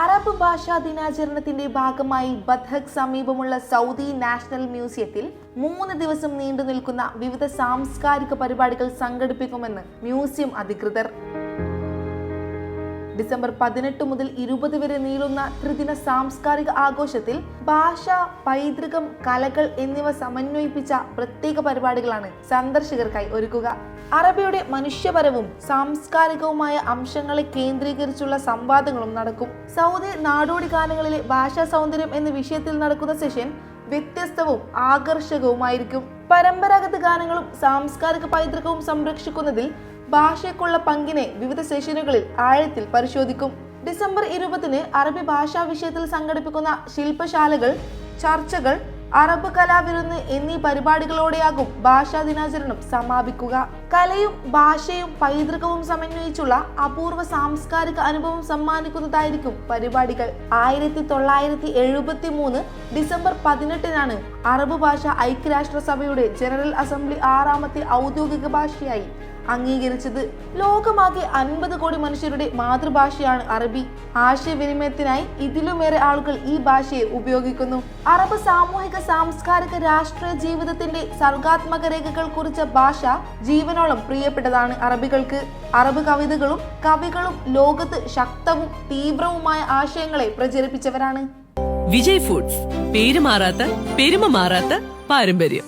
Arab ഭാഷാ ദിനാചരണത്തിന്റെ ഭാഗമായി ബദ്ഹക്ക് സമീപമുള്ള സൗദി നാഷണൽ മ്യൂസിയത്തിൽ 3 ദിവസം നീണ്ടു നിൽക്കുന്ന വിവിധ സാംസ്കാരിക പരിപാടികൾ സംഘടിപ്പിക്കുമെന്ന് മ്യൂസിയം അധികൃതർ. ഡിസംബർ 18 മുതൽ 20 വരെ നീളുന്ന ത്രിദിന സാംസ്കാരിക ആഘോഷത്തിൽ ഭാഷ, പൈതൃകം, കലകൾ എന്നിവ സമന്വയിപ്പിച്ച പ്രത്യേക പരിപാടികളാണ് സന്ദർശകർക്കായി ഒരുക്കുക. അറബിയുടെ മനുഷ്യപരവും സാംസ്കാരികവുമായ അംശങ്ങളെ കേന്ദ്രീകരിച്ചുള്ള സംവാദങ്ങളും നടക്കും. സൗദി നാടോടി ഗാനങ്ങളിലെ ഭാഷാ സൗന്ദര്യം എന്ന വിഷയത്തിൽ നടക്കുന്ന സെഷൻ വ്യത്യസ്തവും ആകർഷകവുമായിരിക്കും. പരമ്പരാഗത ഗാനങ്ങളും സാംസ്കാരിക പൈതൃകവും സംരക്ഷിക്കുന്നതിൽ ഭാഷയ്ക്കുള്ള പങ്കിനെ വിവിധ സെഷനുകളിൽ ആഴത്തിൽ പരിശോധിക്കും. ഡിസംബർ 20-ന് അറബി ഭാഷാ വിഷയത്തിൽ സംഘടിപ്പിക്കുന്ന ശില്പശാലകൾ, ചർച്ചകൾ, അറബ് കലാവിരുന്ന് എന്നീ പരിപാടികളോടെയാകും ഭാഷാ ദിനാചരണം സമാപിക്കുക. കലയും ഭാഷയും പൈതൃകവും സമന്വയിച്ചുള്ള അപൂർവ സാംസ്കാരിക അനുഭവം സമ്മാനിക്കുന്നതായിരിക്കും പരിപാടികൾ. 1973 ഡിസംബർ 18-നാണ് അറബ് ഭാഷ ഐക്യരാഷ്ട്രസഭയുടെ ജനറൽ അസംബ്ലി 6ാമത്തെ ഔദ്യോഗിക ഭാഷയായി അംഗീകരിച്ചത്. ലോകമാകെ 50 കോടി മനുഷ്യരുടെ മാതൃഭാഷയാണ് അറബി. ആശയവിനിമയത്തിനായി ഇതിലുമേറെ ആളുകൾ ഈ ഭാഷയെ ഉപയോഗിക്കുന്നു. അറബ് സാമൂഹിക, സാംസ്കാരിക, രാഷ്ട്രീയ ജീവിതത്തിന്റെ സർഗാത്മക രേഖകൾ കുറിച്ച ഭാഷ ജീവനോളം പ്രിയപ്പെട്ടതാണ് അറബികൾക്ക്. അറബ് കവികളും ലോകത്ത് ശക്തവും തീവ്രവുമായ ആശയങ്ങളെ പ്രചരിപ്പിച്ചവരാണ്. വിജയ് ഫുഡ്സ്, പേര് മാറാത്ത പെരുമ മാറാത്ത പാരമ്പര്യം.